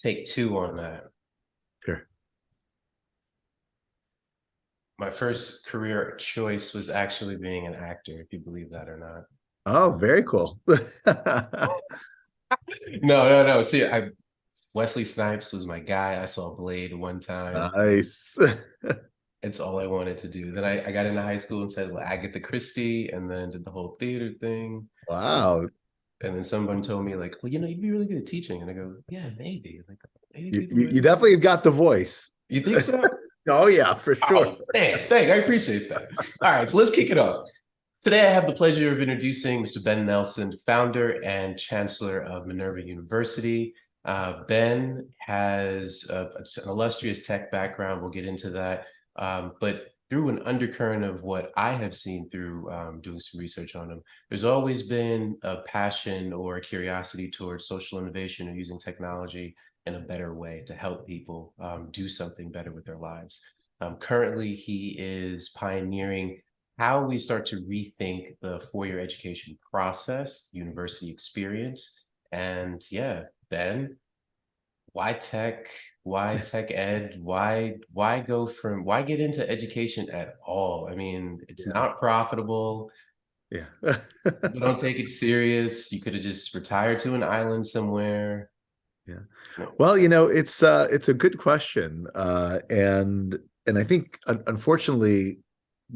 take two on that. Sure. My first career choice was actually being an actor, if you believe that or not. Oh, very cool. No. See, Wesley Snipes was my guy. I saw Blade one time. Nice. It's all I wanted to do. Then I got into high school and said, well, Agatha Christie, and then did the whole theater thing. Wow. And then someone told me, like, well, you'd be really good at teaching. And I go, yeah, maybe. Like, maybe You, people you, are. you definitely got the voice. You think so? Oh, yeah, for sure. Oh, man, thank. I appreciate that. All right, so let's kick it off. Today, I have the pleasure of introducing Mr. Ben Nelson, founder and chancellor of Minerva University. Ben has an illustrious tech background. We'll get into that. But through an undercurrent of what I have seen through doing some research on him, there's always been a passion or a curiosity towards social innovation or using technology in a better way to help people do something better with their lives. Currently, he is pioneering how we start to rethink the four-year education process, university experience. And yeah, Ben, why tech? Why tech ed? Why get into education at all? I mean, it's Yeah. not profitable. Yeah. People don't take it serious. You could have just retired to an island somewhere. Yeah. Yeah. Well, it's a good question. And I think unfortunately,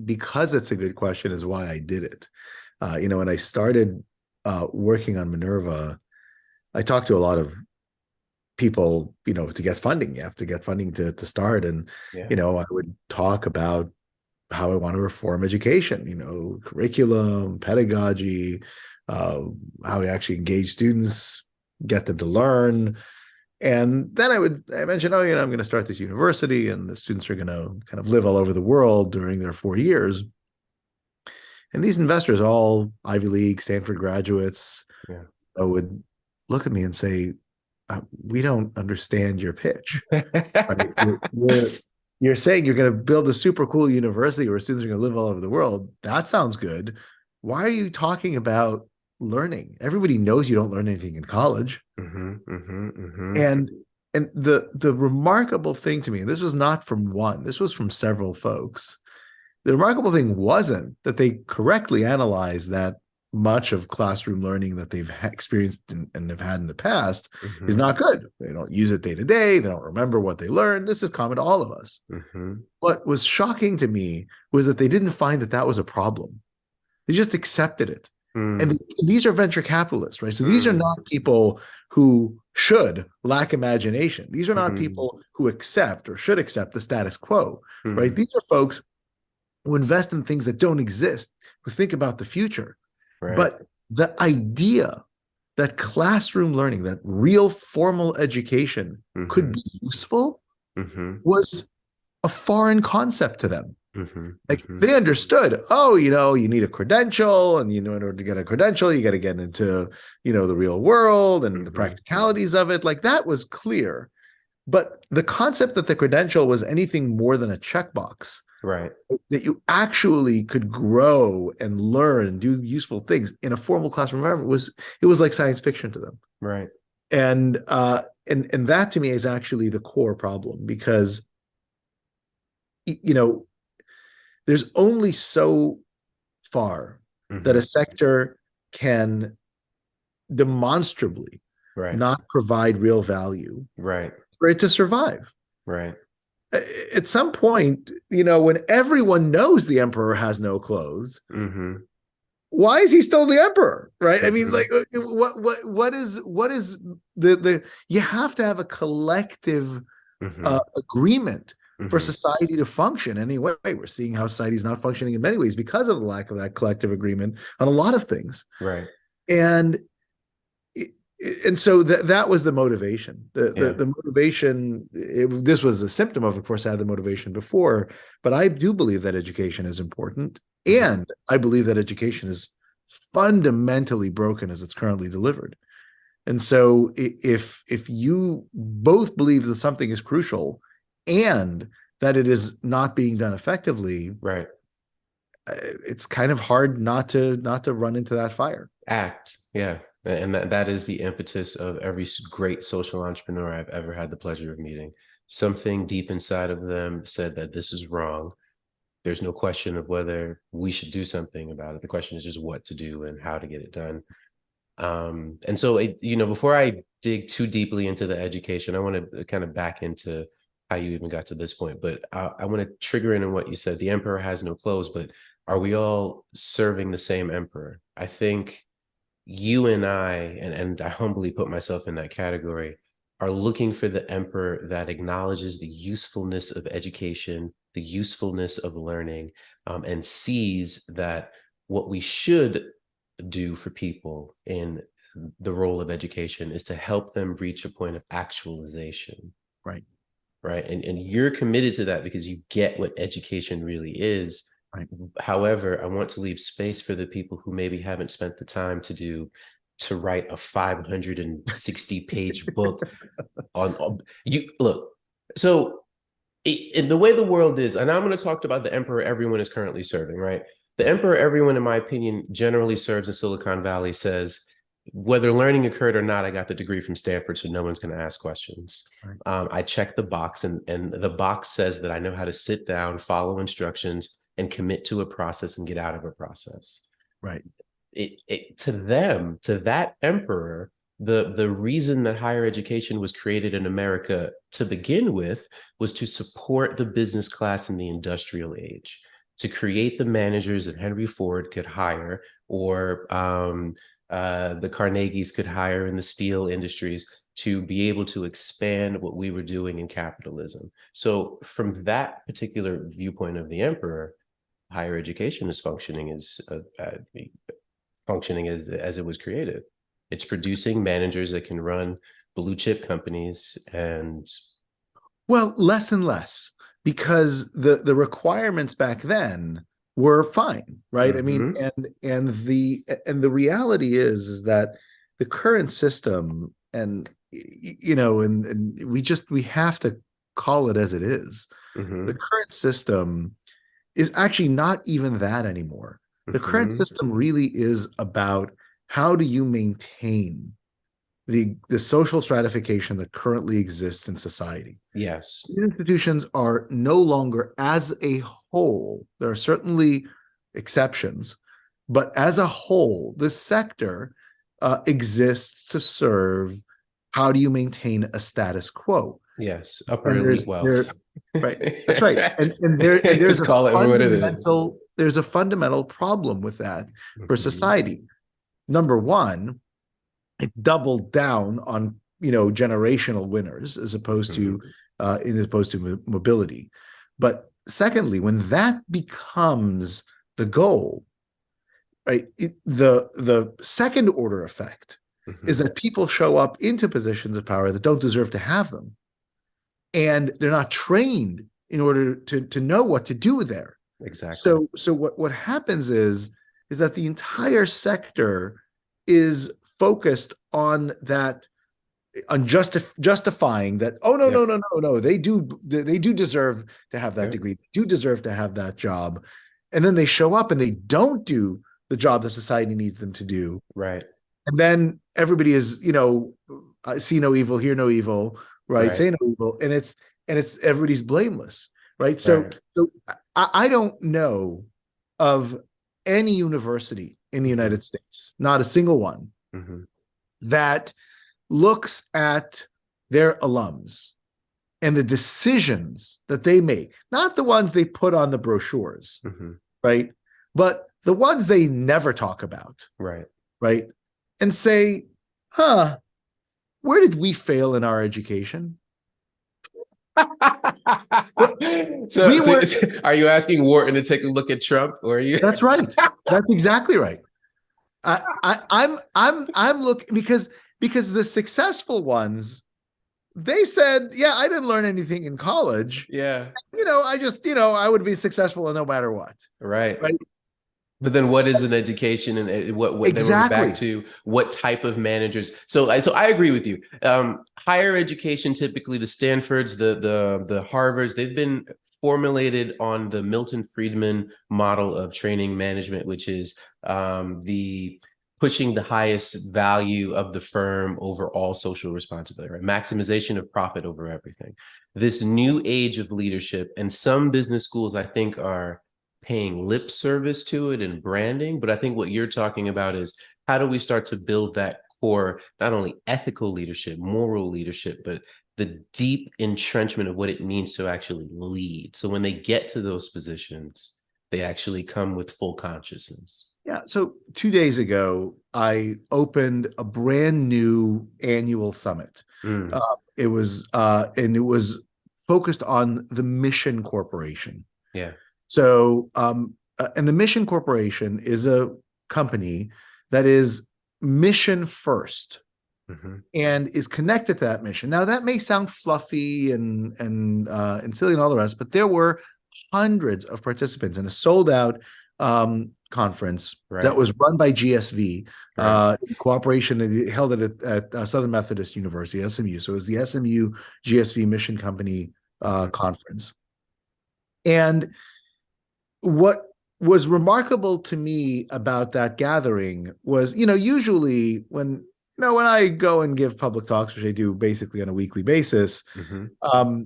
because it's a good question is why I did it. When I started working on Minerva, I talked to a lot of people, to get funding. You have to get funding to start. And, Yeah. I would talk about how I want to reform education, curriculum, pedagogy, how we actually engage students, get them to learn. And then I mentioned, I'm going to start this university and the students are going to kind of live all over the world during their 4 years. And these investors, all Ivy League, Stanford graduates, Yeah. would look at me and say, we don't understand your pitch. Right? You're saying you're going to build a super cool university where students are going to live all over the world. That sounds good. Why are you talking about learning? Everybody knows you don't learn anything in college. And and the remarkable thing to me, and this was not from one, this was from several folks. The remarkable thing wasn't that they correctly analyzed that much of classroom learning that they've experienced and have had in the past is not good. They don't use it day to day. They don't remember what they learned. This is common to all of us. What was shocking to me was that they didn't find that that was a problem. They just accepted it. And these are venture capitalists, right? So these are not people who should lack imagination. These are not people who accept or should accept the status quo, right? These are folks who invest in things that don't exist, who think about the future. Right. But the idea that classroom learning, that real formal education could be useful was a foreign concept to them. Like they understood, you need a credential, and in order to get a credential, you got to get into, the real world and the practicalities of it. Like that was clear. But the concept that the credential was anything more than a checkbox, Right. that you actually could grow and learn and do useful things in a formal classroom environment was like science fiction to them. Right. And that to me is actually the core problem, because there's only so far that a sector can demonstrably not provide real value for it to survive. Right. At some point, when everyone knows the emperor has no clothes, why is he still the emperor? Right. I mean, like, what is the you have to have a collective agreement for society to function anyway. We're seeing how society is not functioning in many ways because of the lack of that collective agreement on a lot of things. Right. And so that was the motivation. The motivation. This was a symptom of course, I had the motivation before, but I do believe that education is important, and I believe that education is fundamentally broken as it's currently delivered. And so, if you both believe that something is crucial and that it is not being done effectively, right, it's kind of hard not to run into that fire. Yeah, And that is the impetus of every great social entrepreneur I've ever had the pleasure of meeting. Something deep inside of them said that this is wrong. There's no question of whether we should do something about it. The question is just what to do and how to get it done. And so, before I dig too deeply into the education, I want to kind of back into how you even got to this point. But I want to trigger in on what you said. The emperor has no clothes, but are we all serving the same emperor? I think you and and I humbly put myself in that category, are looking for the emperor that acknowledges the usefulness of education, the usefulness of learning, and sees that what we should do for people in the role of education is to help them reach a point of actualization. Right. Right. And you're committed to that because you get what education really is. Right. However, I want to leave space for the people who maybe haven't spent the time to write a 560-page book on you. Look, so in the way the world is, and I'm going to talk about the emperor everyone is currently serving, right? The emperor everyone, in my opinion, generally serves in Silicon Valley says, whether learning occurred or not, I got the degree from Stanford, so no one's going to ask questions. Right. I check the box, and the box says that I know how to sit down, follow instructions, and commit to a process and get out of a process. Right. To them, to that emperor, the reason that higher education was created in America to begin with was to support the business class in the industrial age, to create the managers that Henry Ford could hire, or the Carnegies could hire in the steel industries, to be able to expand what we were doing in capitalism. So from that particular viewpoint of the emperor, higher education is functioning as it was created. It's producing managers that can run blue chip companies, and well, less and less, because the requirements back then were fine, right? Mm-hmm. I mean, and the reality is that the current system, and and we have to call it as it is. Mm-hmm. The current system is actually not even that anymore. The current system really is about how do you maintain the social stratification that currently exists in society. Yes. These institutions are no longer, as a whole, there are certainly exceptions, but as a whole, this sector exists to serve how do you maintain a status quo. Yes, upper elite wealth. Right, that's right. And there's call it what it is. There's a fundamental problem with that for society. Number one, it doubled down on generational winners as opposed to mobility. But secondly, when that becomes the goal, right, the second order effect is that people show up into positions of power that don't deserve to have them, and they're not trained in order to know what to do there. Exactly. So what happens is that the entire sector is focused on that, on justifying that, oh no, they do deserve to have that degree, they do deserve to have that job, and then they show up and they don't do the job that society needs them to do, right? And then everybody is see no evil, hear no evil, right? Say no evil, and it's everybody's blameless, right? So I don't know of any university in the United States, not a single one, that looks at their alums and the decisions that they make, not the ones they put on the brochures, right? But the ones they never talk about, right? And say, where did we fail in our education? Are you asking Wharton to take a look at Trump, or are you? That's right. That's exactly right. I'm looking because the successful ones, they said, yeah, I didn't learn anything in college. Yeah. I just, I would be successful no matter what. Right. But then what is an education, and what exactly. Then we're back to what type of managers. So I agree with you. Higher education, typically the Stanfords, the Harvards, they've been formulated on the Milton Friedman model of training management, which is the pushing the highest value of the firm over all social responsibility, right? Maximization of profit over everything. This new age of leadership, and some business schools, I think, are paying lip service to it and branding. But I think what you're talking about is how do we start to build that core, not only ethical leadership, moral leadership, but the deep entrenchment of what it means to actually lead. So when they get to those positions, they actually come with full consciousness. Yeah. So 2 days ago, I opened a brand new annual summit. Mm, And it was focused on the Mission Corporation. yeah. So, and the Mission Corporation is a company that is mission first Mm-hmm. and is connected to that mission. Now, that may sound fluffy and silly and all the rest, but there were hundreds of participants in a sold out conference Right. that was run by GSV Right. in cooperation. They held it at Southern Methodist University, SMU. So it was the SMU GSV Mission Company conference. And what was remarkable to me about that gathering was, usually when I go and give public talks, which I do basically on a weekly basis, Mm-hmm.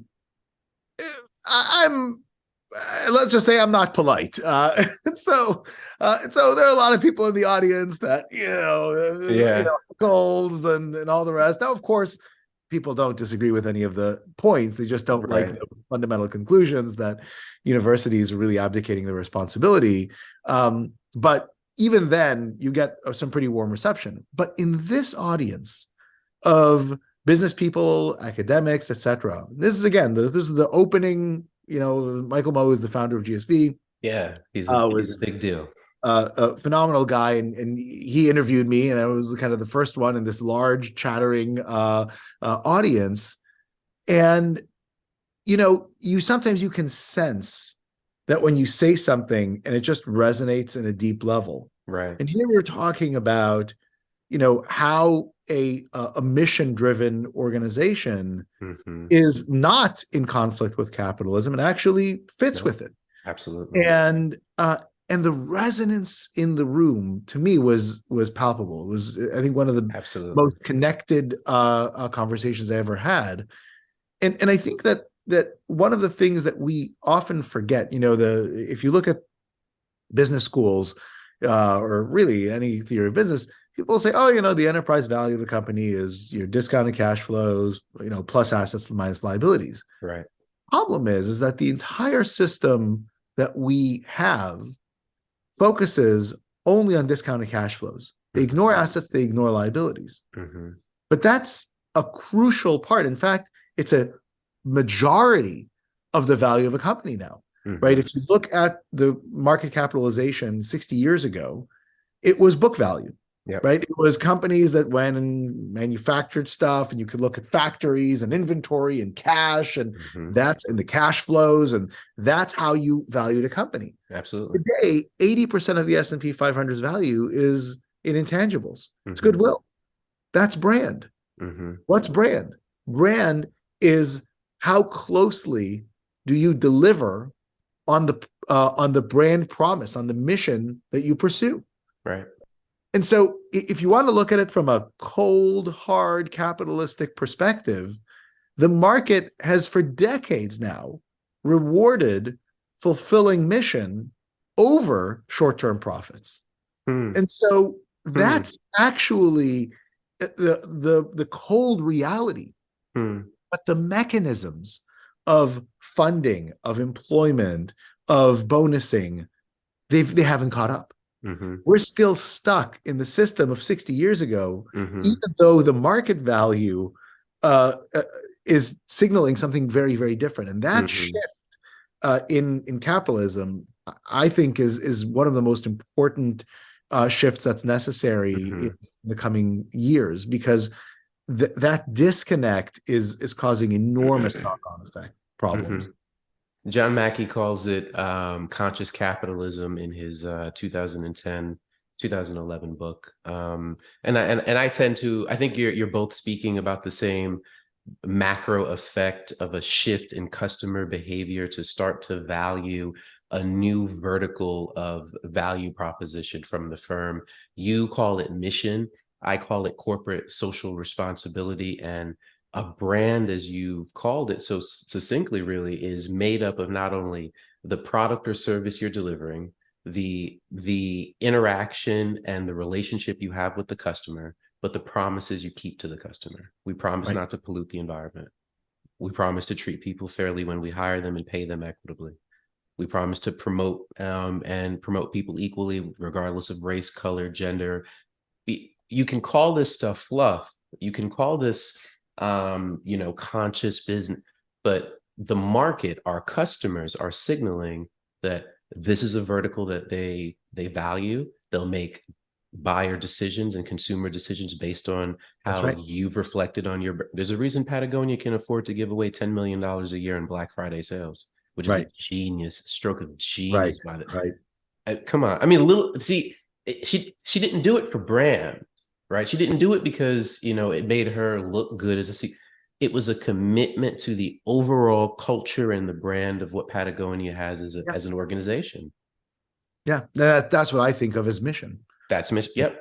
I'm let's just say I'm not polite. So there are a lot of people in the audience that, Yeah. goals and all the rest. Now, of course, people don't disagree with any of the points. They just don't like Right. the fundamental conclusions that universities are really abdicating their responsibility. But even then, you get some pretty warm reception. But in this audience of business people, academics, etc., this is again, this is the opening. Michael Moe is the founder of GSV. Yeah. He's a Was big deal. A phenomenal guy, and he interviewed me, and I was kind of the first one in this large chattering audience. And sometimes you can sense that when you say something and it just resonates in a deep level. Right. And here we're talking about how a mission-driven organization Mm-hmm. is not in conflict with capitalism and actually fits Nope. with it. Absolutely. And the resonance in the room to me was palpable. It was, I think, one of the Absolutely. most connected conversations I ever had. And I think that one of the things that we often forget, if you look at business schools or really any theory of business, people say, oh, the enterprise value of a company is your discounted cash flows, plus assets minus liabilities. Right. Problem is that the entire system that we have focuses only on discounted cash flows. They ignore assets, they ignore liabilities. Mm-hmm. But that's a crucial part. In fact, it's a majority of the value of a company now, Mm-hmm. right? If you look at the market capitalization 60 years ago, it was book value. Yep. Right. It was companies that went and manufactured stuff, and you could look at factories and inventory and cash, and Mm-hmm. that's in the cash flows, and that's how you valued a company. Absolutely. Today, 80% of the S&P 500's value is in intangibles. Mm-hmm. It's goodwill. That's brand. Mm-hmm. What's brand? Brand is how closely do you deliver on the brand promise, on the mission that you pursue. Right. And so if you want to look at it from a cold, hard, capitalistic perspective, the market has for decades now rewarded fulfilling mission over short-term profits. And so that's actually the cold reality. But the mechanisms of funding, of employment, of bonusing, they haven't caught up. Mm-hmm. We're still stuck in the system of 60 years ago, Mm-hmm. even though the market value is signaling something very, very different. And that Mm-hmm. shift in capitalism, I think, is one of the most important shifts that's necessary Mm-hmm. in the coming years, because that disconnect is causing enormous knock-on effect problems. Mm-hmm. John Mackey calls it conscious capitalism in his 2011 book. And I tend to, I think you're both speaking about the same macro effect of a shift in customer behavior to start to value a new vertical of value proposition from the firm. You call it mission. I call it corporate social responsibility. And a brand, as you've called it so succinctly, really is made up of not only the product or service you're delivering, the interaction and the relationship you have with the customer, but the promises you keep to the customer. We promise Right. not to pollute the environment. We promise to treat people fairly when we hire them and pay them equitably. We promise to promote and promote people equally, regardless of race, color, gender. You can call this stuff fluff. You can call this, conscious business, but the market, our customers are signaling that this is a vertical that they value. They'll make buyer decisions and consumer decisions based on That's how right. you've reflected on your. There's a reason Patagonia can afford to give away $10 million a year in Black Friday sales, which is a Right. genius stroke of Right. genius by the. Right. Come on, I mean, a little. See, she didn't do it for brand, right? She didn't do it because it made her look good as a. It was a commitment to the overall culture and the brand of what Patagonia has as Yeah. as an organization. Yeah. That's what I think of as mission. That's mission. Yep.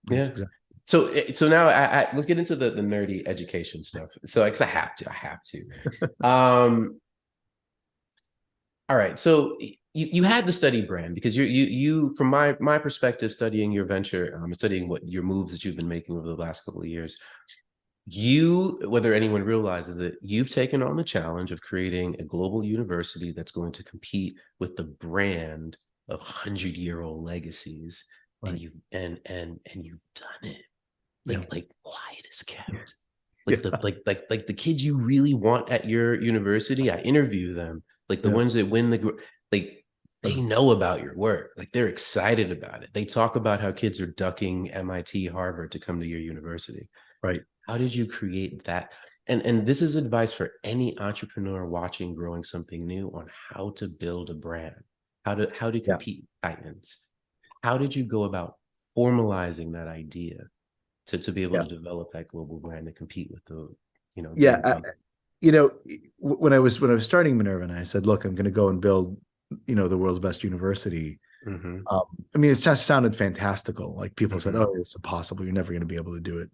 That's Yeah. exactly. So now let's get into the nerdy education stuff. So because I have to. Um, all right. So you had to study brand because you from my perspective, studying your venture, studying what your moves that you've been making over the last couple of years, whether anyone realizes it, you've taken on the challenge of creating a global university that's going to compete with the brand of 100-year-old legacies, and Right. you've done it Yeah. like quiet as kept. Yeah. Like the kids you really want at your university, I interview them. Like the Yeah. ones that win like they know about your work. Like they're excited about it. They talk about how kids are ducking MIT, Harvard to come to your university. Right. How did you create that? And this is advice for any entrepreneur watching, growing something new, on how to build a brand, how to Yeah. compete with titans. How did you go about formalizing that idea to be able Yeah. to develop that global brand and compete with the Yeah. When I was starting Minerva, and I said, look, I'm going to go and build, the world's best university. Mm-hmm. I mean, it just sounded fantastical. Like people said, Mm-hmm. oh, it's impossible. You're never going to be able to do it.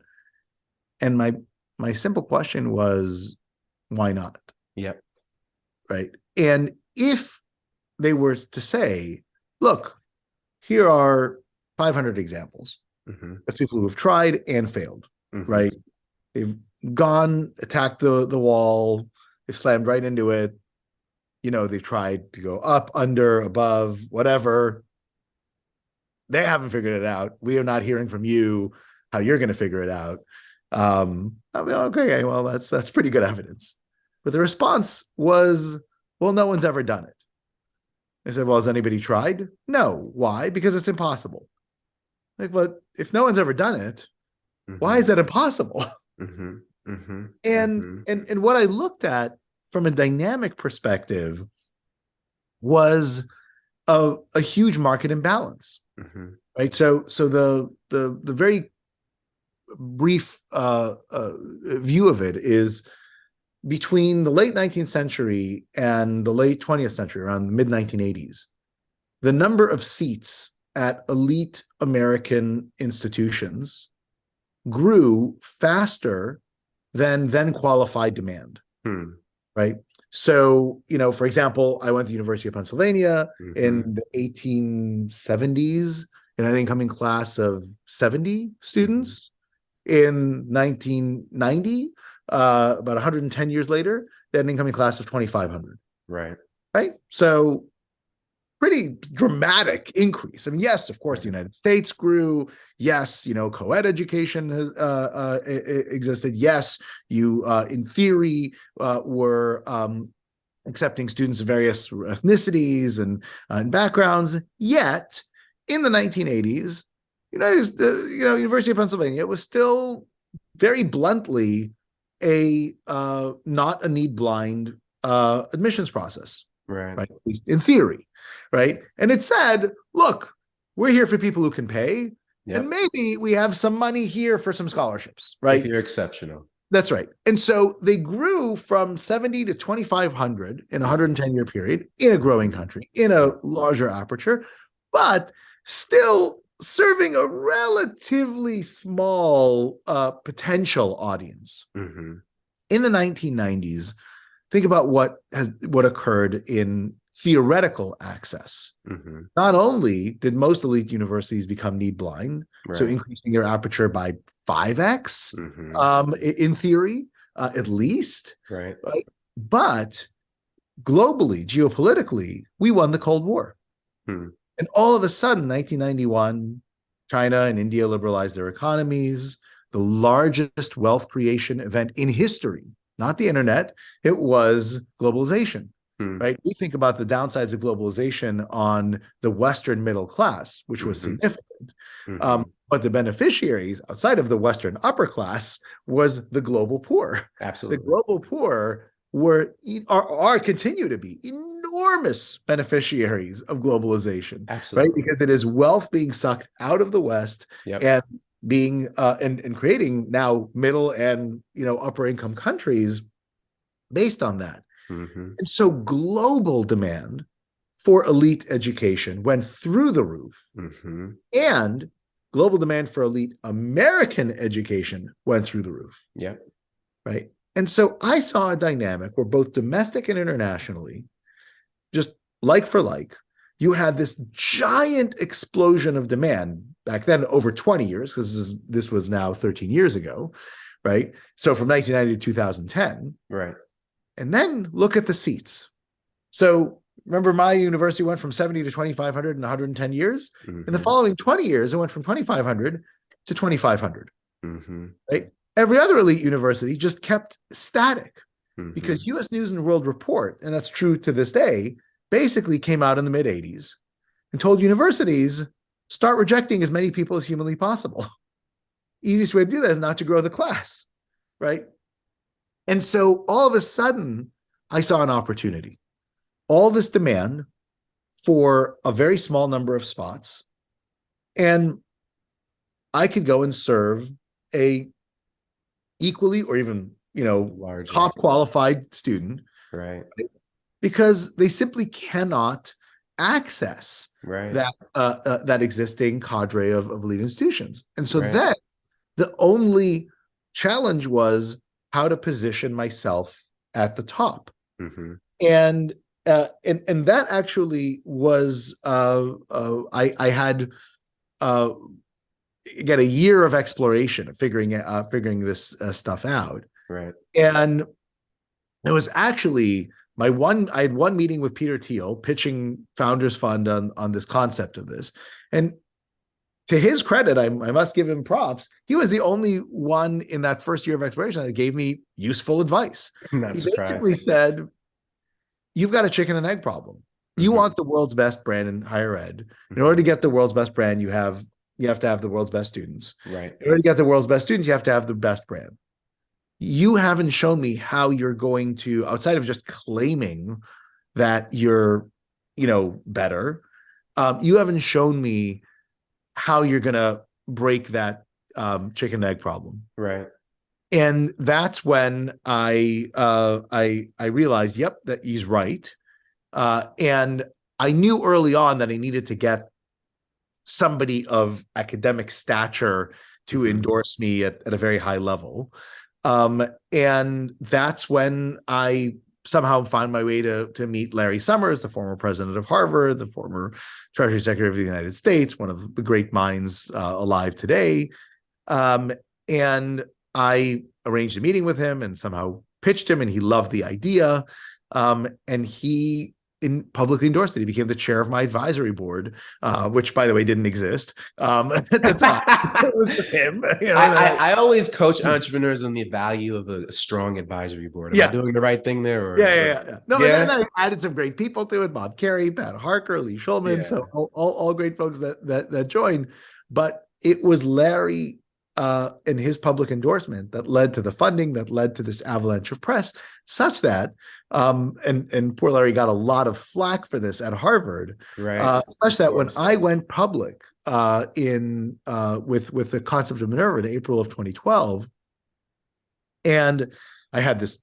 And my simple question was, why not? Yep. Right. And if they were to say, look, here are 500 examples Mm-hmm. of people who have tried and failed, Mm-hmm. right? They've gone, attacked the wall, they've slammed right into it. They've tried to go up, under, above, whatever. They haven't figured it out. We are not hearing from you how you're going to figure it out. I mean, okay, well, that's pretty good evidence. But the response was, well, no one's ever done it. I said, well, has anybody tried? No. Why? Because it's impossible. Like, but if no one's ever done it, why is that impossible? Mm-hmm. Mm-hmm. And Mm-hmm. and what I looked at from a dynamic perspective was a huge market imbalance, Mm-hmm. right? So the very brief view of it is between the late 19th century and the late 20th century, around the mid 1980s, the number of seats at elite American institutions grew faster than then qualified demand, right? So, for example, I went to the University of Pennsylvania in the 1870s, and I had an incoming class of 70 students. In 1990, about 110 years later, they had an incoming class of 2,500. Right. Right. So pretty dramatic increase. I mean, yes, of course, the United States grew. Yes, co-ed education has existed. Yes, you, in theory, were accepting students of various ethnicities and backgrounds. Yet, in the 1980s, University of Pennsylvania was still very bluntly a not a need blind admissions process, Right. at least in theory, right? And it said, look, we're here for people who can pay, Yep. and maybe we have some money here for some scholarships, If right? you're exceptional. That's right. And so they grew from 70 to 2,500 in a 110-year period in a growing country, in a larger aperture, but still serving a relatively small potential audience. Mm-hmm. In the 1990s, think about what occurred in theoretical access. Mm-hmm. Not only did most elite universities become need blind, so Right. increasing their aperture by 5x Mm-hmm. in theory, at least, Right. right? But globally, geopolitically, we won the Cold War. Hmm. And all of a sudden, 1991, China and India liberalized their economies, the largest wealth creation event in history, not the internet, it was globalization. Hmm. Right? We think about the downsides of globalization on the Western middle class, which was Mm-hmm. significant. Mm-hmm. But the beneficiaries outside of the Western upper class was the global poor. The Absolutely. global poor continue to be enormous beneficiaries of globalization, right? Absolutely. Because it is wealth being sucked out of the West Yep. and being and creating now middle and upper income countries based on that. Mm-hmm. And so global demand for elite education went through the roof, Mm-hmm. and global demand for elite American education went through the roof, Yep. right? And so I saw a dynamic where both domestic and internationally, just like for like, you had this giant explosion of demand back then over 20 years, because this was now 13 years ago, right? So from 1990 to 2010. Right. And then look at the seats. So remember, my university went from 70 to 2,500 in 110 years. In the Mm-hmm. following 20 years, it went from 2,500 to 2,500, Mm-hmm. right? Every other elite university just kept static, Mm-hmm. because US News and World Report, and that's true to this day, basically came out in the mid 80s and told universities, start rejecting as many people as humanly possible. Easiest way to do that is not to grow the class, right? And so all of a sudden, I saw an opportunity. All this demand for a very small number of spots, and I could go and serve a equally or even Larger. top qualified student, Right. because they simply cannot access Right. that existing cadre of elite institutions. And so Right. then the only challenge was how to position myself at the top. Mm-hmm. And that actually was I had again a year of exploration of figuring this stuff out. Right. And it was actually I had one meeting with Peter Thiel pitching Founders Fund on this concept of this. And to his credit, I must give him props. He was the only one in that first year of exploration that gave me useful advice. I'm not He surprised. basically said, you've got a chicken and egg problem. You Mm-hmm. want the world's best brand in higher ed. In Mm-hmm. order to get the world's best brand, you have to have the world's best students. Right. In order to get the world's best students, you have to have the best brand. You haven't shown me how you're going to, outside of just claiming that you're, better, you haven't shown me how you're going to break that chicken and egg problem. Right. And that's when I realized, yep, that he's right. And I knew early on that I needed to get somebody of academic stature to Mm-hmm. endorse me at a very high level. And that's when I somehow found my way to meet Larry Summers, the former president of Harvard, the former Treasury Secretary of the United States, one of the great minds alive today. And I arranged a meeting with him and somehow pitched him, and he loved the idea. And he publicly endorsed it. He became the chair of my advisory board, which, by the way, didn't exist at the time. It was just him. I always coach entrepreneurs on the value of a strong advisory board. Am I doing the right thing there? Or, yeah. No, yeah. and then I added some great people to it: Bob Carey, Pat Harker, Lee Schulman. Yeah. So all great folks that joined. But it was Larry and his public endorsement that led to the funding, that led to this avalanche of press, such that and poor Larry got a lot of flack for this at Harvard, right? Such that when I went public with the concept of Minerva in April of 2012, And I had this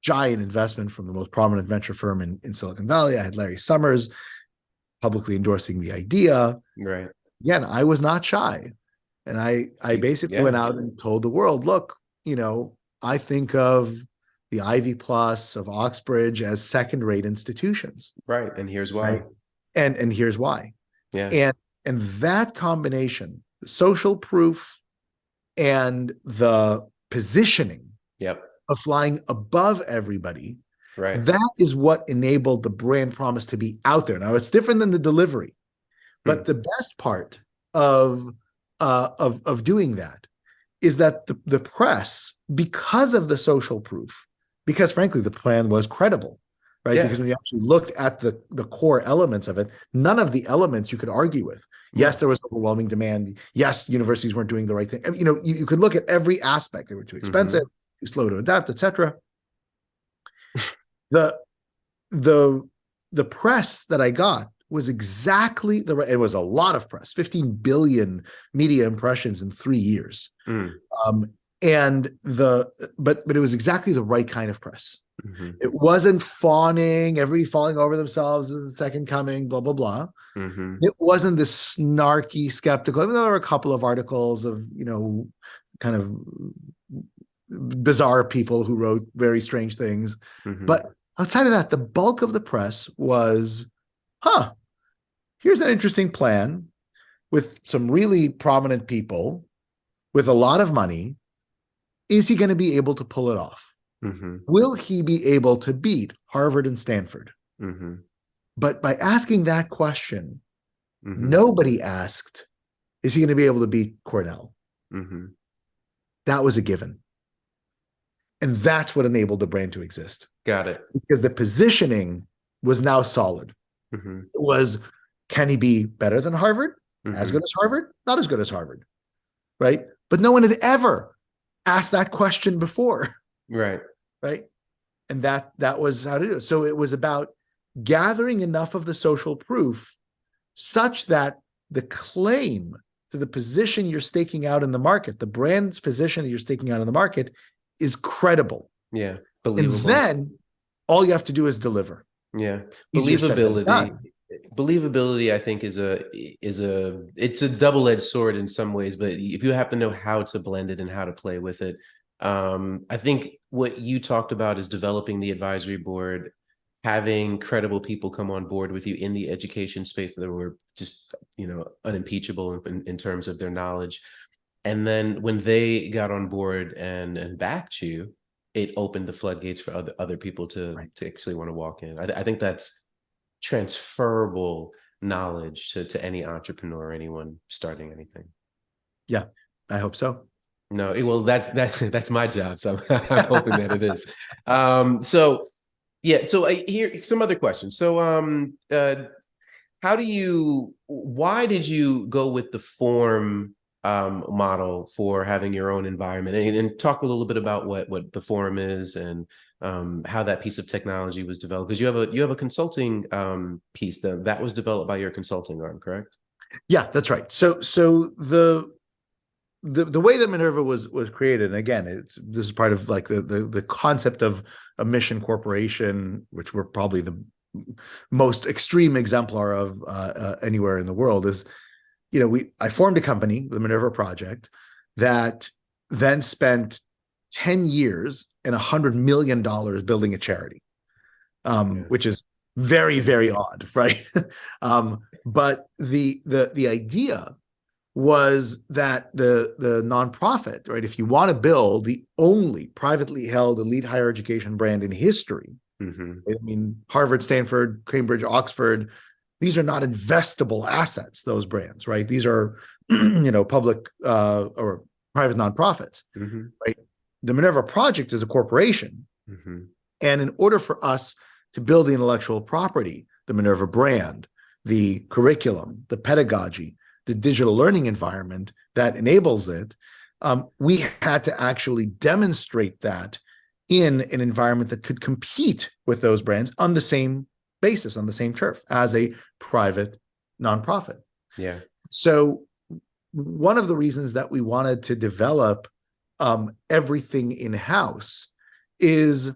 giant investment from the most prominent venture firm in Silicon Valley. I had Larry Summers publicly endorsing the idea. Right. Again, I was not shy. And I basically went out and told the world, look, I think of the Ivy Plus, of Oxbridge as second-rate institutions. Right. And here's why. Right? And here's why. Yeah. And that combination, the social proof and the positioning of flying above everybody, right, that is what enabled the brand promise to be out there. Now, it's different than the delivery, but the best part of doing that is that the press, because of the social proof, because frankly, the plan was credible, right? Yeah. Because when you actually looked at the core elements of it, none of the elements you could argue with. Yes, there was overwhelming demand. Yes, universities weren't doing the right thing. You could look at every aspect. They were too expensive, too slow to adapt, etc. The press that I got was exactly the right. It was a lot of press, 15 billion media impressions in 3 years. But it was exactly the right kind of press. It wasn't fawning, everybody falling over themselves as the second coming, blah, blah, blah. It wasn't this snarky, skeptical. I mean, there were a couple of articles of, kind of bizarre people who wrote very strange things. But outside of that, the bulk of the press was, here's an interesting plan with some really prominent people with a lot of money. Is he going to be able to pull it off? Will he be able to beat Harvard and Stanford? But by asking that question, nobody asked, is he going to be able to beat Cornell? That was a given. And that's what enabled the brand to exist. Got it. Because the positioning was now solid. It was, can he be better than Harvard? As good as Harvard? Not as good as Harvard. Right? But no one had ever asked that question before. Right. Right. And that was how to do it. So it was about gathering enough of the social proof such that the claim to the position you're staking out in the market, the brand's position that you're staking out in the market, is credible. Yeah. Believable. And then all you have to do is deliver. Yeah. Believability, I think, it's a double-edged sword in some ways, but if you have to know how to blend it and how to play with it, I think what you talked about is developing the advisory board, having credible people come on board with you in the education space that were just, unimpeachable in terms of their knowledge. And then when they got on board and backed you, it opened the floodgates for other people to actually want to walk in. I think that's transferable knowledge to any entrepreneur or anyone starting anything. Yeah, I hope so. No, well, that's my job, so I'm hoping that it is. So I hear some other questions. So, why did you go with the Forum model for having your own environment, and talk a little bit about what the Forum is and how that piece of technology was developed? Because you have a consulting piece that was developed by your consulting arm, correct? Yeah, that's right. So the way that Minerva was created, and again, this is part of like the concept of a mission corporation, which we're probably the most extreme exemplar of anywhere in the world, is, I formed a company, the Minerva Project, that then spent 10 years and $100 million building a charity, which is very, very odd, right? But the idea was that the nonprofit, right? If you want to build the only privately held elite higher education brand in history, I mean, Harvard, Stanford, Cambridge, Oxford, these are not investable assets, those brands, right? These are, public or private nonprofits, right? The Minerva Project is a corporation. And in order for us to build the intellectual property, the Minerva brand, the curriculum, the pedagogy, the digital learning environment that enables it, we had to actually demonstrate that in an environment that could compete with those brands on the same basis, on the same turf as a private nonprofit. Yeah. So one of the reasons that we wanted to develop everything in-house is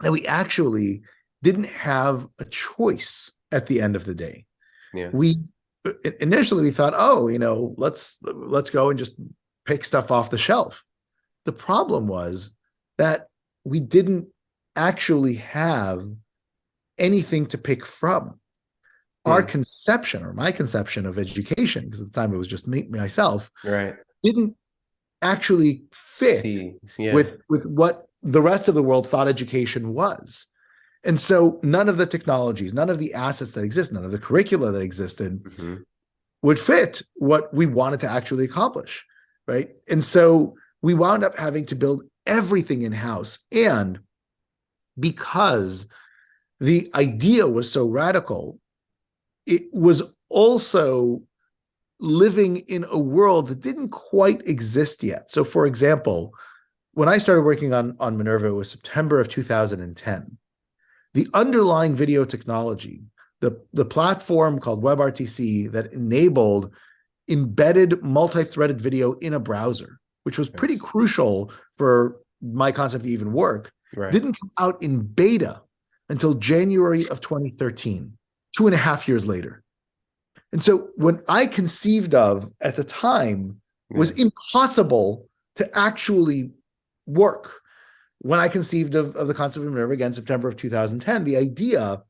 that we actually didn't have a choice at the end of the day. Yeah. We initially we thought, oh, let's go and just pick stuff off the shelf. The problem was that we didn't actually have anything to pick from. Our conception, or my conception of education, because at the time it was just myself, Right. didn't actually fit with what the rest of the world thought education was. And so none of the technologies, none of the assets that exist, none of the curricula that existed would fit what we wanted to actually accomplish, right? And so we wound up having to build everything in-house. And because the idea was so radical, it was also living in a world that didn't quite exist yet. So for example, when I started working on Minerva, it was September of 2010. The underlying video technology, the platform called WebRTC that enabled embedded multi-threaded video in a browser, which was pretty crucial for my concept to even work, didn't come out in beta until January of 2013, 2.5 years later. And so what I conceived of at the time was impossible to actually work. When I conceived of the concept of Minerva, again, September of 2010, the idea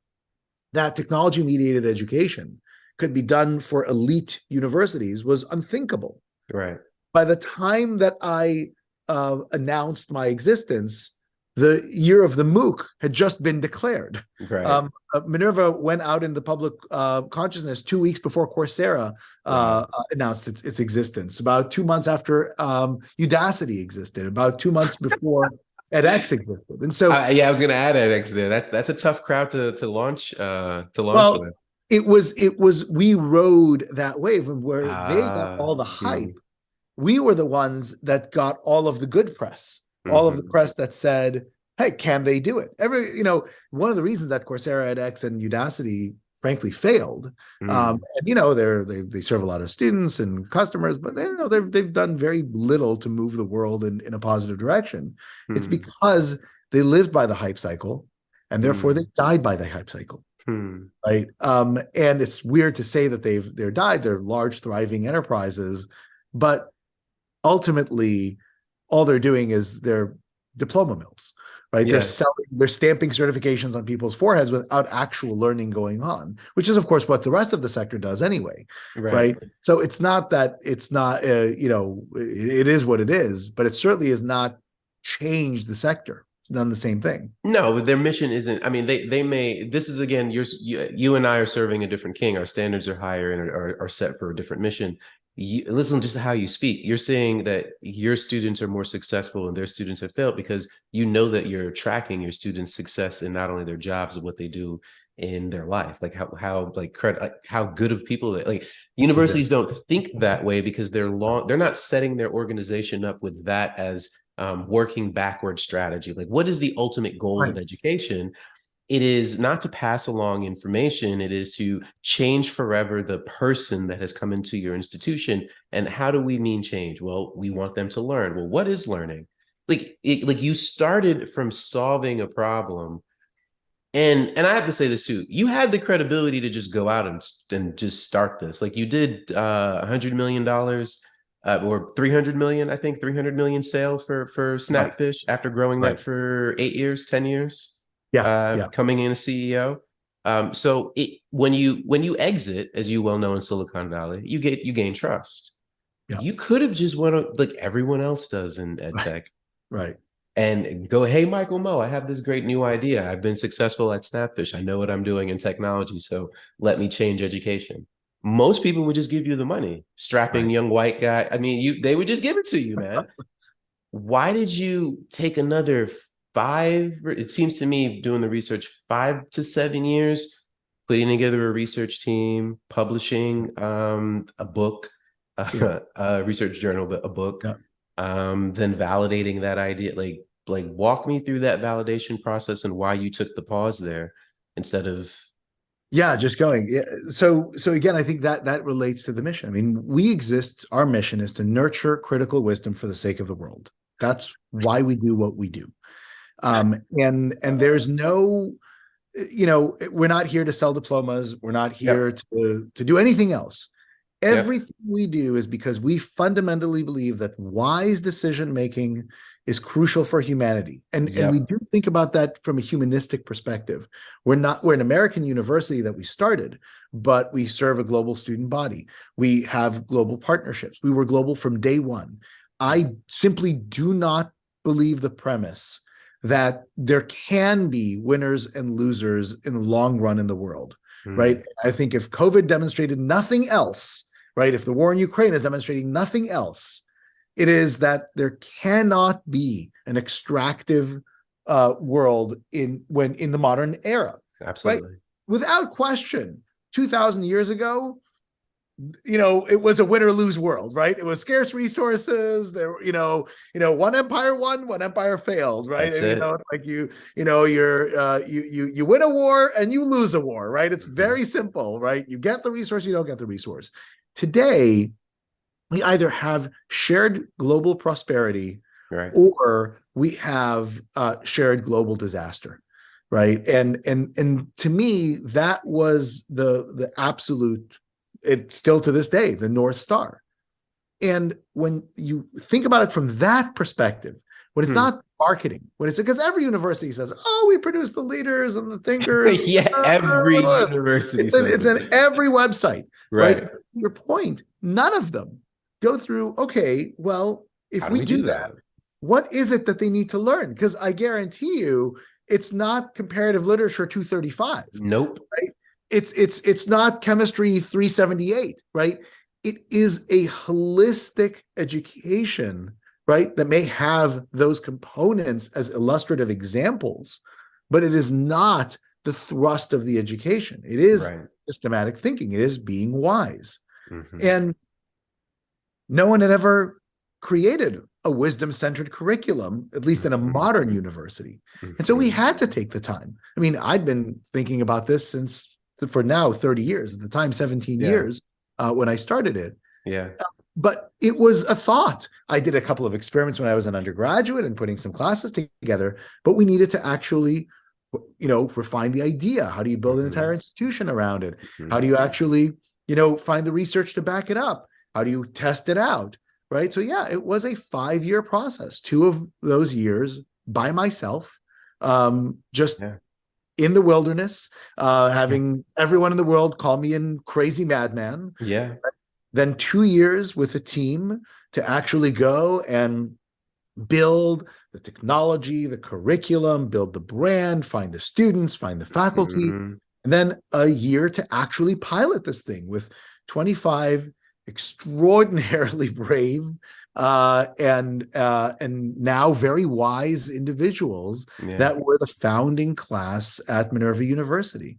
that technology-mediated education could be done for elite universities was unthinkable. Right. By the time that I announced my existence, the year of the MOOC had just been declared. Right. Minerva went out in the public consciousness 2 weeks before Coursera announced its existence, about 2 months after Udacity existed, about 2 months before edX existed. And so I was going to add edX there. That's a tough crowd to launch with. It was we rode that wave, and where they got all the hype, we were the ones that got all of the good press. All of the press that said, hey, can they do it? One of the reasons that Coursera, edX, and Udacity frankly failed, and they serve a lot of students and customers, but they've done very little to move the world in a positive direction. It's because they lived by the hype cycle, and therefore they died by the hype cycle. Right. And it's weird to say that they're died. They're large, thriving enterprises, but ultimately all they're doing is they're diploma mills, right? Yes. They're stamping certifications on people's foreheads without actual learning going on, which is of course what the rest of the sector does anyway, right? So it's not that it's not, it is what it is, but it certainly has not changed the sector. It's done the same thing. No, but their mission isn't. I mean, they may. This is again, you and I are serving a different king. Our standards are higher and are set for a different mission. Listen just to how you speak. You're saying that your students are more successful and their students have failed because you know that you're tracking your students' success in not only their jobs but what they do in their life. Like how good of people universities don't think that way because they're not setting their organization up with that as working backward strategy. Like, what is the ultimate goal of education? It is not to pass along information. It is to change forever the person that has come into your institution. And how do we mean change? Well, we want them to learn. Well, what is learning? Like you started from solving a problem. And I have to say this too, you had the credibility to just go out and just start this. Like you did $100 million or 300 million, I think 300 million sale for Snapfish after growing that for 8 years, 10 years. Coming in as CEO. So when you exit, as you well know in Silicon Valley, you gain trust. You could have just went like everyone else does in ed tech, right? And go, hey, Michael Moe, I have this great new idea. I've been successful at Snapfish. I know what I'm doing in technology, so let me change education. Most people would just give you the money. Strapping young white guy. I mean, they would just give it to you, man. Why did you take another 5, it seems to me, doing the research, 5 to 7 years, putting together a research team, publishing a book, a research journal, but a book, then validating that idea. Like walk me through that validation process and why you took the pause there instead of just going. So again, I think that relates to the mission. I mean, our mission is to nurture critical wisdom for the sake of the world. That's why we do what we do. And there's no, we're not here to sell diplomas. We're not here to do anything else. Everything we do is because we fundamentally believe that wise decision making is crucial for humanity. And we do think about that from a humanistic perspective. We're an American university that we started, but we serve a global student body. We have global partnerships. We were global from day one. I simply do not believe the premise that there can be winners and losers in the long run in the world, right? I think if COVID demonstrated nothing else, right, if the war in Ukraine is demonstrating nothing else, it is that there cannot be an extractive world in the modern era. Absolutely. Right? Without question, 2,000 years ago, it was a win or lose world, right? It was scarce resources. There, one empire won, one empire failed, right? That's and like you win a war and you lose a war, right? It's very simple, right? You get the resource, you don't get the resource. Today, we either have shared global prosperity, right, or we have shared global disaster, right? And to me, that was the absolute. It's still to this day the North Star. And when you think about it from that perspective, when it's not marketing, when it's because every university says, "Oh, we produce the leaders and the thinkers." Every university it's in every website, right? Your point, none of them go through. Okay, well, if we do that, what is it that they need to learn? Because I guarantee you, it's not comparative literature 235. Nope. Right? It's not chemistry 378, right? It is a holistic education, right, that may have those components as illustrative examples, but it is not the thrust of the education. It is systematic thinking. It is being wise. And no one had ever created a wisdom-centered curriculum, at least in a modern university. And so we had to take the time. I mean, I'd been thinking about this for now 30 years, at the time 17 years when I started it. But it was a thought. I did a couple of experiments when I was an undergraduate and putting some classes together, but we needed to actually, refine the idea. How do you build an entire institution around it? How do you actually, find the research to back it up? How do you test it out? Right. So it was a 5-year process, 2 of those years by myself, in the wilderness, having everyone in the world call me a crazy madman. Then 2 years with a team to actually go and build the technology, the curriculum, build the brand, find the students, find the faculty, and then a year to actually pilot this thing with 25 extraordinarily brave and now very wise individuals that were the founding class at Minerva University,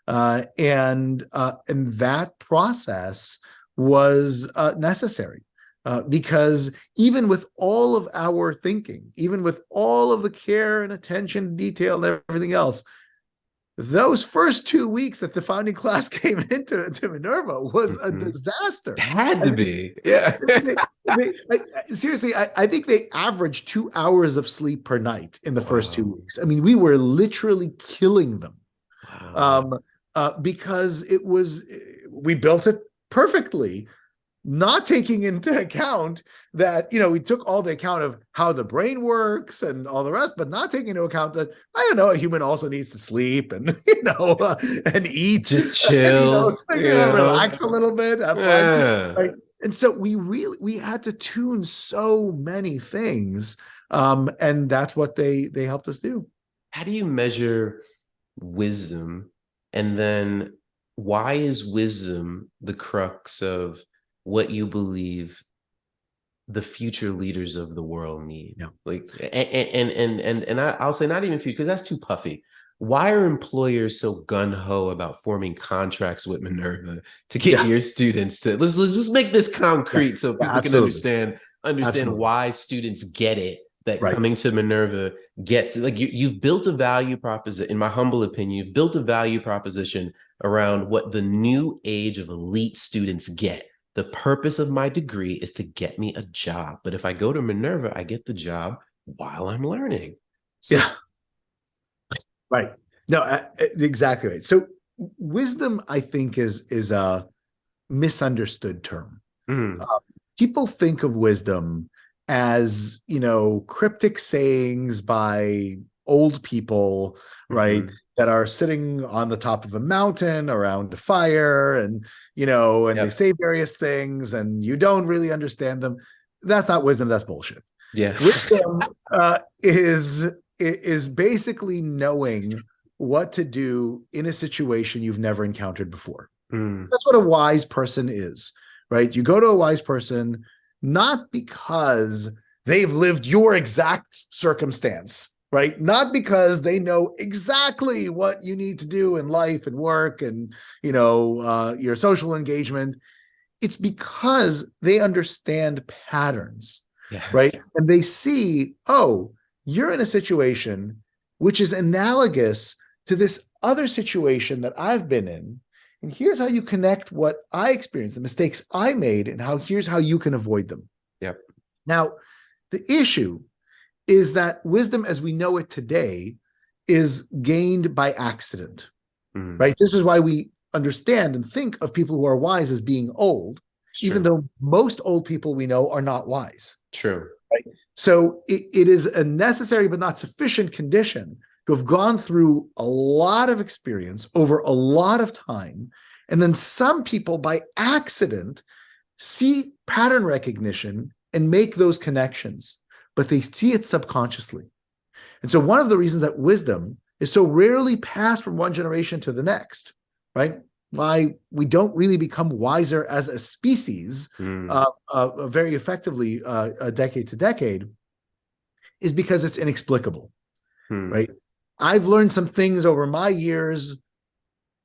and that process was necessary because even with all of our thinking, even with all of the care and attention, detail, and everything else, those first 2 weeks that the founding class came into Minerva was a disaster. It had to be. Seriously, I think they averaged 2 hours of sleep per night in the first 2 weeks. I mean, we were literally killing them because we built it perfectly, not taking into account that, we took all the account of how the brain works and all the rest, but not taking into account that, a human also needs to sleep and, and eat. Just chill. Relax a little bit, have fun. Right? And so we had to tune so many things. And that's what they helped us do. How do you measure wisdom? And then why is wisdom the crux of what you believe the future leaders of the world need? I'll say not even future, because that's too puffy. Why are employers so gung-ho about forming contracts with Minerva to get your students to let's just make this concrete so people can understand why students get it, that coming to Minerva gets, like, you've built a value proposition, in my humble opinion, you've built a value proposition around what the new age of elite students get. the purpose of my degree is to get me a job. But if I go to Minerva, I get the job while I'm learning. So Yeah. Right. No, exactly right. So wisdom, I think, is a misunderstood term. mm, Uh, People think of wisdom as, cryptic sayings by old people, right? mhm. That are sitting on the top of a mountain around a fire, and they Yep. say various things and you don't really understand them. That's not wisdom. That's bullshit. Yeah. Wisdom is basically knowing what to do in a situation you've never encountered before. Mm, That's what a wise person is, right? You go to a wise person not because they've lived your exact circumstance, right? Not because they know exactly what you need to do in life and work and your social engagement. It's because they understand patterns, right? yes. And they see, oh, you're in a situation which is analogous to this other situation that I've been in. And here's how you connect what I experienced, the mistakes I made, and here's how you can avoid them. Yep. Now, the issue is that wisdom as we know it today is gained by accident, Mm, right? This is why we understand and think of people who are wise as being old, it's even true. though most old people we know are not wise. True. So it is a necessary but not sufficient condition to have gone through a lot of experience over a lot of time. And then some people by accident see pattern recognition and make those connections, but they see it subconsciously. And so one of the reasons that wisdom is so rarely passed from one generation to the next, right? Why we don't really become wiser as a species Mm, very effectively decade to decade is because it's inexplicable, mm, right? I've learned some things over my years.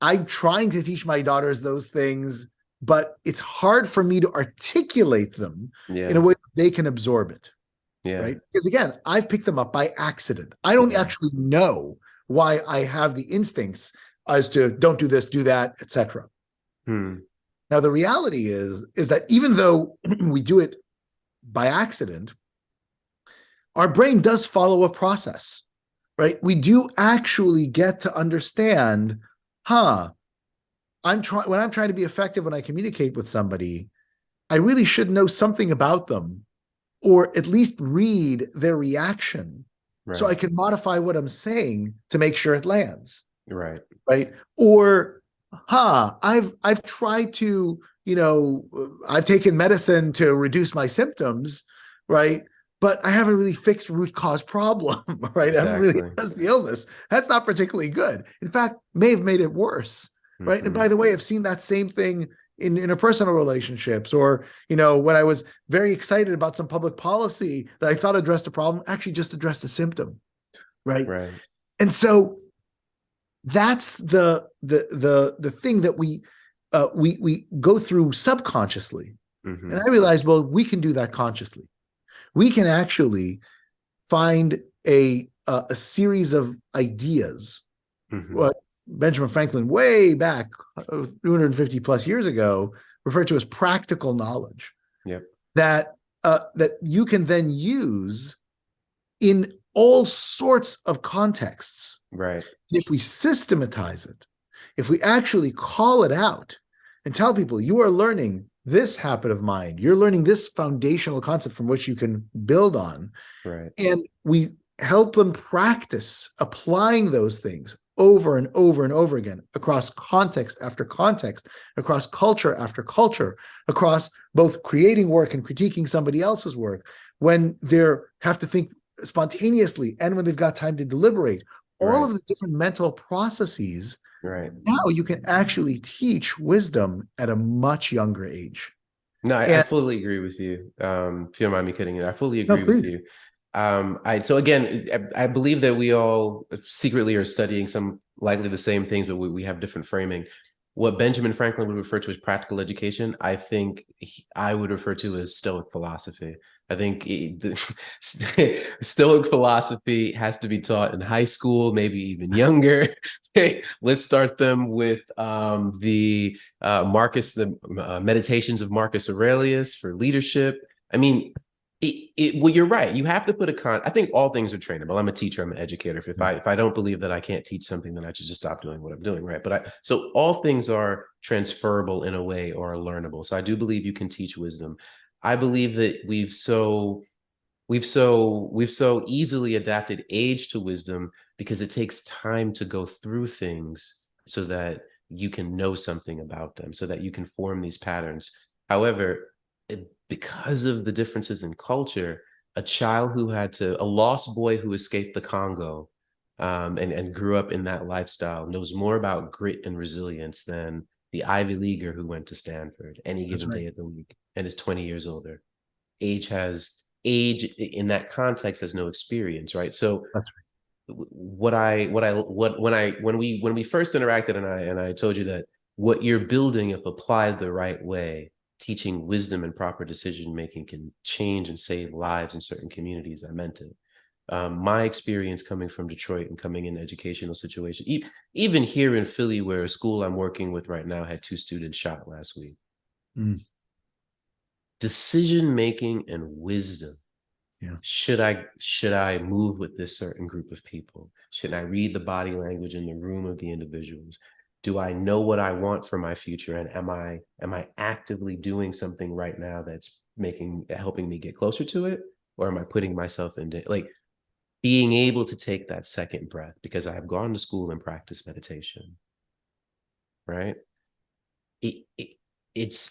I'm trying to teach my daughters those things, but it's hard for me to articulate them in a yeah. way that they can absorb it, Yeah. right? Because again, I've picked them up by accident. I don't Yeah. actually know why I have the instincts as to don't do this, do that, etc. Mm, Now, the reality is that even though we do it by accident, our brain does follow a process, right? We do actually get to understand, huh, when I'm trying to be effective when I communicate with somebody, I really should know something about them or at least read their reaction so right. I can modify what I'm saying to make sure it lands, Right. right? Or, I've tried to, I've taken medicine to reduce my symptoms, right? But I haven't really fixed root cause problem, right? I haven't really Exactly. addressed the illness. That's not particularly good. In fact, may have made it worse, right? And Hmm. by the way, I've seen that same thing in interpersonal relationships, or when I was very excited about some public policy that I thought addressed a problem, actually just addressed a symptom, right? Right. And so that's the thing that we go through subconsciously. And Hmm. I realized, well, we can do that consciously. We can actually find a series of ideas. Hmm. What Benjamin Franklin, way back 250 plus years ago, referred to as practical knowledge Yep. that you can then use in all sorts of contexts. Right. If we systematize it, if we actually call it out and tell people you are learning this habit of mind, you're learning this foundational concept from which you can build on, Right. and we help them practice applying those things over and over and over again across context after context, across culture after culture, across both creating work and critiquing somebody else's work, when they have to think spontaneously and when they've got time to deliberate, all Right. of the different mental processes. Right. Now you can actually teach wisdom at a much younger age. No, I And fully agree with you. If you don't mind me cutting it, I fully no, agree with please. you. So again, I believe that we all secretly are studying some likely the same things, but we have different framing. what Benjamin Franklin would refer to as practical education, I think I would refer to as Stoic philosophy. I think Stoic philosophy has to be taught in high school, maybe even younger. Let's start them with the Meditations of Marcus Aurelius for leadership. I mean, well, you're right. You have to put I think all things are trainable. I'm a teacher. I'm an educator. If I don't believe that I can't teach something, then I should just stop doing what I'm doing, right? So all things are transferable in a way or are learnable. So I do believe you can teach wisdom. I believe that we've so easily adapted age to wisdom because it takes time to go through things so that you can know something about them, so that you can form these patterns. However, because of the differences in culture, a lost boy who escaped the Congo, and grew up in that lifestyle knows more about grit and resilience than the Ivy Leaguer who went to Stanford any That's given right. day of the week and is 20 years older. Age in that context has no experience, right? So That's when we first interacted, and I told you that what you're building, if applied the right way, teaching wisdom and proper decision making can change and save lives in certain communities. I meant it. My experience coming from Detroit and coming in educational situation, even here in Philly, where a school I'm working with right now had 2 students shot last week. right. Decision making and wisdom. Yeah. Should I move with this certain group of people? Should I read the body language in the room of the individuals? Do I know what I want for my future? And am I actively doing something right now that's helping me get closer to it? Or am I putting myself into, like, being able to take that second breath? Because I have gone to school and practiced meditation, right? it, it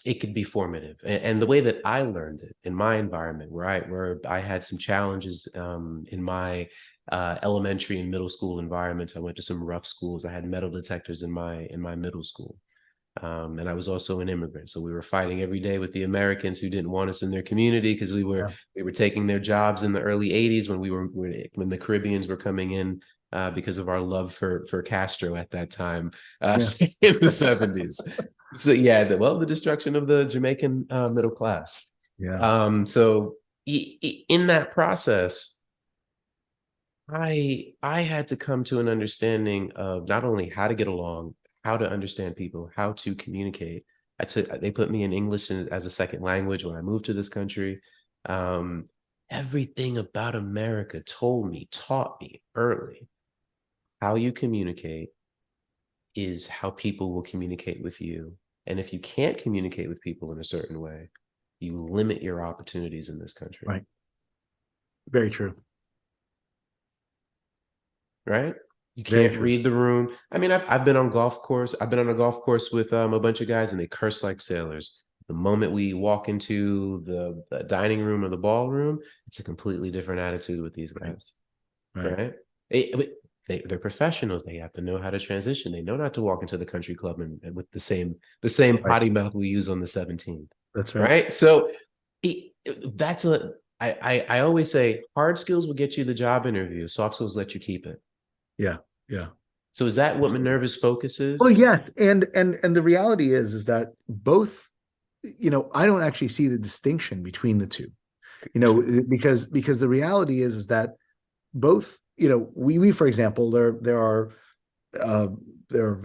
it could be formative, and the way that I learned it in my environment, where I had some challenges in my elementary and middle school environments. I went to some rough schools. I had metal detectors in my middle school, and I was also an immigrant, so we were fighting every day with the Americans who didn't want us in their community because Yeah. we were taking their jobs in the early '80s when the Caribbeans were coming in, because of our love for Castro at that time, Yeah. in the '70s. So yeah, the destruction of the Jamaican middle class. Yeah. So in that process, I had to come to an understanding of not only how to get along, how to understand people, how to communicate. They put me in English as a second language when I moved to this country. Um, Everything about America taught me early, how you communicate is how people will communicate with you. And if you can't communicate with people in a certain way, you limit your opportunities in this country. Right. Very true. Right? You Very can't true. read the room. I mean, I've been on golf course. I've been on a golf course with a bunch of guys, and they curse like sailors. The moment we walk into the dining room or the ballroom, it's a completely different attitude with these Right. guys. Right. Right? They're professionals. They have to know how to transition. They know not to walk into the country club and with the same Right. potty mouth we use on the 17th. That's right. Right? So that's I always say hard skills will get you the job interview. Soft skills let you keep it. Yeah. Yeah. So is that what Minerva's focus Well, is? yes, and the reality is that both, I don't actually see the distinction between the two, because the reality is that both, we for example, uh, there are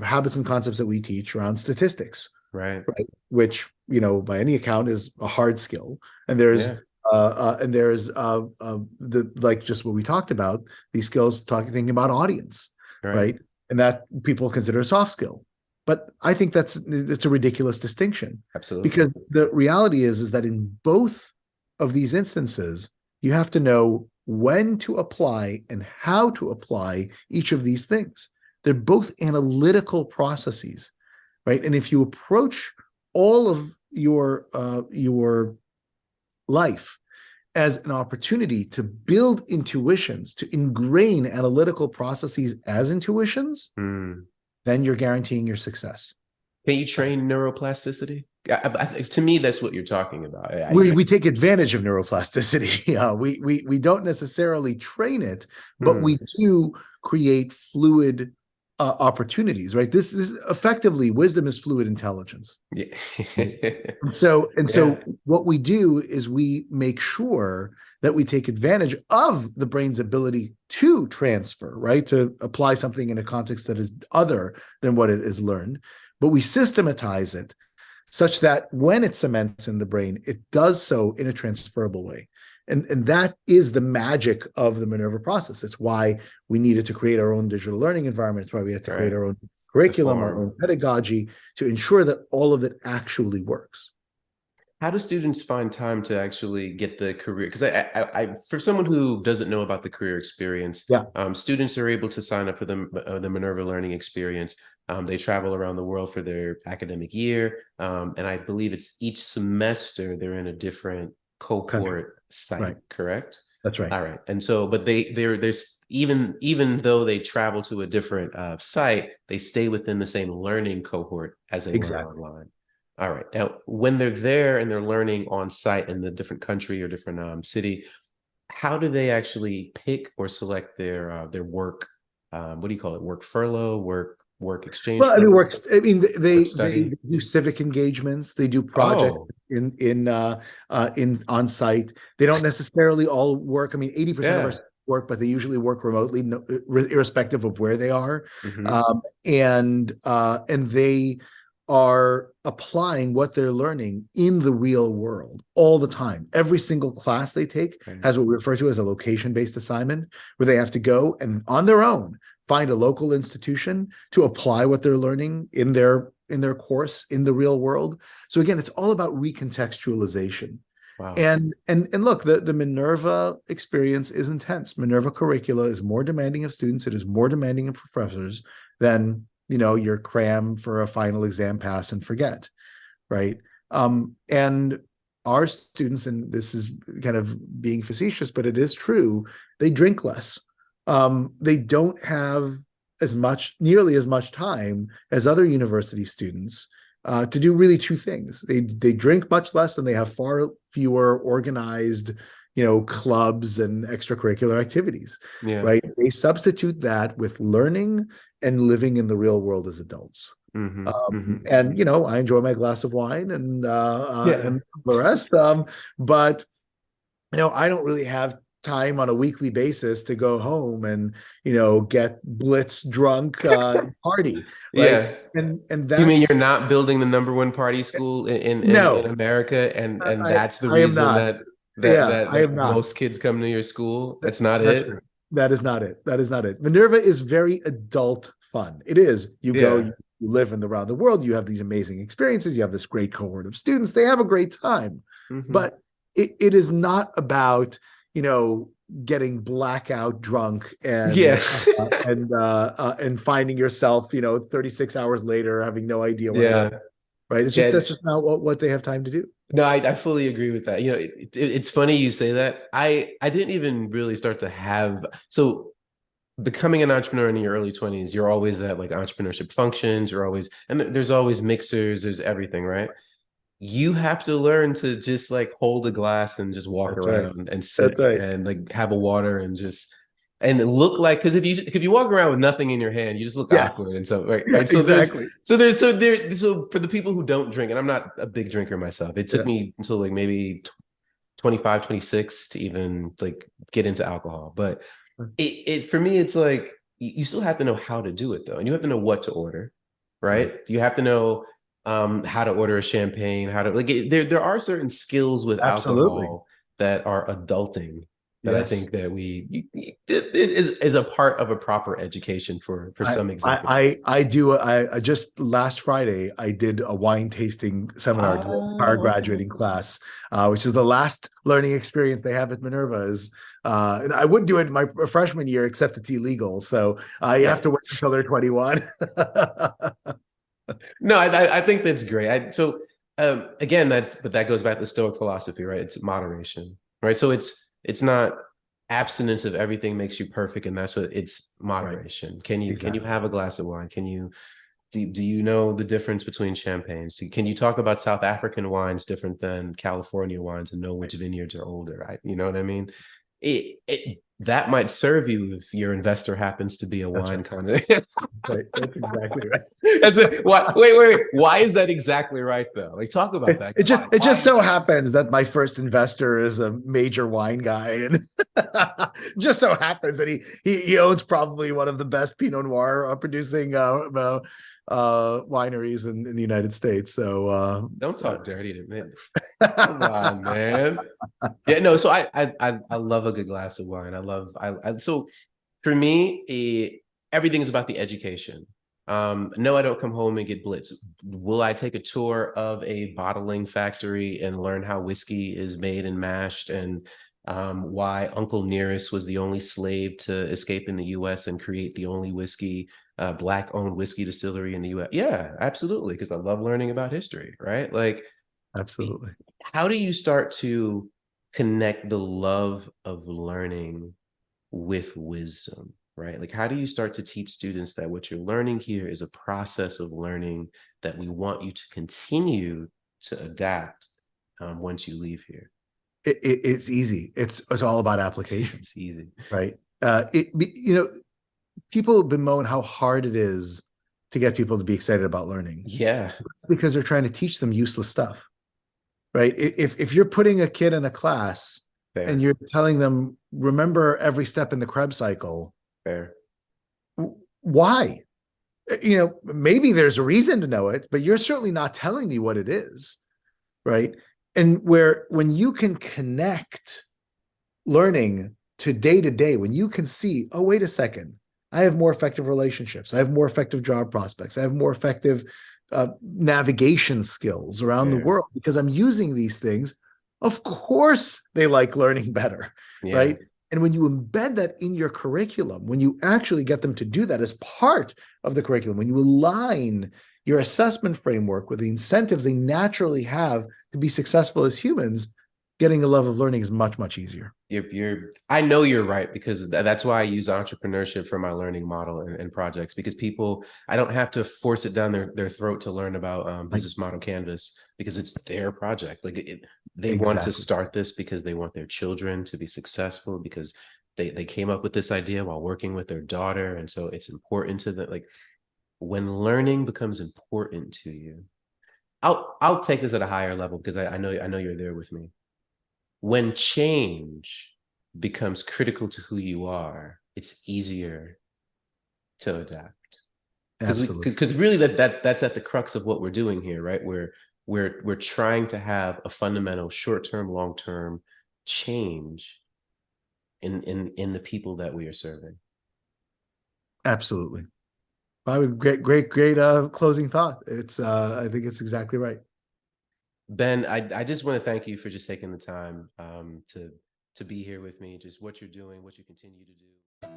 habits and concepts that we teach around statistics, Right. right? Which, by any account is a hard skill. And Yeah. there's the, like, just what we talked about, these skills, thinking about audience, Right. right? And that people consider a soft skill. But I think that's a ridiculous distinction, Absolutely. because the reality is that in both of these instances, you have to know when to apply and how to apply each of these things. They're both analytical processes, right? And if you approach all of your life as an opportunity to build intuitions, to ingrain analytical processes as intuitions, Mm. then you're guaranteeing your success. Can you train neuroplasticity? To me, that's what you're talking about. We take advantage of neuroplasticity. We don't necessarily train it, but we do create fluid opportunities, right? This effectively, wisdom is fluid intelligence. Yeah. And so Yeah. what we do is we make sure that we take advantage of the brain's ability to transfer, right? To apply something in a context that is other than what it is learned, but we systematize it such that when it cements in the brain, it does so in a transferable way. And that is the magic of the Minerva process. It's why we needed to create our own digital learning environment. It's why we had to create Right. our own The curriculum, our own form. pedagogy to ensure that all of it actually works. How do students find time to actually get the career? Because for someone who doesn't know about the career experience, Yeah. students are able to sign up for the Minerva Learning Experience. They travel around the world for their academic year, and I believe it's each semester they're in a different Country. cohort site. Right. Correct? That's right. All right. And so, but there's even though they travel to a different site, they stay within the same learning cohort as they learn Exactly. online. All right. Now, when they're there and they're learning on site in the different country or different city, how do they actually pick or select their work? What do you call it? Work furlough, work exchange Well, I mean, program, works. I mean, work they study. do civic engagements. They do projects Oh, in on site. They don't necessarily all work. I mean, 80% of our yeah. students work, but they usually work remotely, irrespective of where they are. Hmm. And they are applying what they're learning in the real world all the time. Every single class they take Right. has what we refer to as a location-based assignment, where they have to go and on their own find a local institution to apply what they're learning in their course in the real world. So again, it's all about recontextualization. Wow. And look, the Minerva experience is intense. Minerva curricula is more demanding of students. It is more demanding of professors than your cram for a final exam, pass and forget, right? And our students, and this is kind of being facetious, but it is true, they drink less. They don't have nearly as much time as other university students to do really two things. They drink much less, and they have far fewer organized, clubs and extracurricular activities. Yeah. Right? They substitute that with learning and living in the real world as adults. Hmm. Hmm. And I enjoy my glass of wine Yeah. and the rest. But I don't really have time on a weekly basis to go home and get blitz drunk party, right? Yeah. And You mean that's you're not building the number one party school in no, America, and I that's the I am reason not. that Yeah, I am not. most kids come to your school? That's not That's it? right. That is not it. That is not it. Minerva is very adult fun. It is. You go, Yeah. you live around the world, you have these amazing experiences, you have this great cohort of students, they have a great time. Hmm. But it is not about, you know, getting blackout drunk Yeah. and finding yourself, 36 hours later having no idea what Yeah. happened. Right. It's just Yeah. that's just not what they have time to do. No, I fully agree with that. It's funny you say that. I didn't even really start to have so becoming an entrepreneur in your early 20s, you're always at like entrepreneurship functions, you're always and there's always mixers, there's everything, right? You have to learn to just like hold a glass and just walk That's right. around and That's sit right. and like have a water and just and look like because if you walk around with nothing in your hand, you just look Yes. awkward and so right. So there's Exactly. so for the people who don't drink, and I'm not a big drinker myself, it took Yeah. me until like maybe 25, 26 to even like get into alcohol. But it for me, it's like you still have to know how to do it though, and you have to know what to order, Right. right? You have to know how to order a champagne, how to there are certain skills with Absolutely. alcohol that are adulting that I Yes. think that it is a part of a proper education for I some I executives. I do I just last Friday I did a wine tasting seminar to the entire Okay. graduating class, which is the last learning experience they have at Minerva. And I would do it in my freshman year, except it's illegal, so you have Yeah. to wait until they're 21. No, I think that's great. Again, that goes back to Stoic philosophy, right? It's moderation, right? So it's not abstinence of everything makes you perfect, and that's what it's Right. moderation. Can you Exactly. have a glass of wine? Do you know the difference between champagnes? Can you talk about South African wines different than California wines and know which vineyards are older? Right? You know what I mean? that might serve you if your investor happens to be a That's wine right. kind of. That's right. That's exactly right. Wait. Why is that exactly right though? Like, talk about that. It Why just so happens that my first investor is a major wine guy, and just so happens that he owns probably one of the best Pinot Noir producing wineries in the United States. So don't talk dirty to me. Come on, man. Yeah, no. So I love a good glass of wine. So for me, everything is about the education. No, I don't come home and get blitzed. Will I take a tour of a bottling factory and learn how whiskey is made and mashed, and why Uncle Nearest was the only slave to escape in the U.S. and create the only whiskey, black-owned whiskey distillery in the U.S.? Yeah, absolutely, because I love learning about history, right? Like, absolutely. how do you start to connect the love of learning with wisdom, right? Like, how do you start to teach students that what you're learning here is a process of learning that we want you to continue to adapt once you leave here? It's easy. It's all about application, It's easy. right? People have been mowing how hard it is to get people to be excited about learning. Yeah. It's because they're trying to teach them useless stuff, right? If you're putting a kid in a class Fair. and you're telling them, remember every step in the Krebs cycle, Fair. why? Maybe there's a reason to know it, but you're certainly not telling me what it is, right? And when you can connect learning to day, when you can see, oh, wait a second, I have more effective relationships, I have more effective job prospects, I have more effective navigation skills around the Fair. world because I'm using these things. Of course, they like learning better, Yeah. right? And when you embed that in your curriculum, when you actually get them to do that as part of the curriculum, when you align your assessment framework with the incentives they naturally have to be successful as humans, getting a love of learning is much, much easier. I know you're right, because that's why I use entrepreneurship for my learning model and projects, because I don't have to force it down their throat to learn about business model canvas, because it's their project. Like, they want to start this because they want their children to be successful, because they came up with this idea while working with their daughter. And so it's important to them. Like, when learning becomes important to you, I'll take this at a higher level, because I know you're there with me. When change becomes critical to who you are, it's easier to adapt. Absolutely. Because really that's at the crux of what we're doing here, right? We're trying to have a fundamental short-term, long-term change in the people that we are serving. Absolutely. Great closing thought. I think it's exactly right. Ben, I just want to thank you for just taking the time to be here with me, just what you're doing, what you continue to do.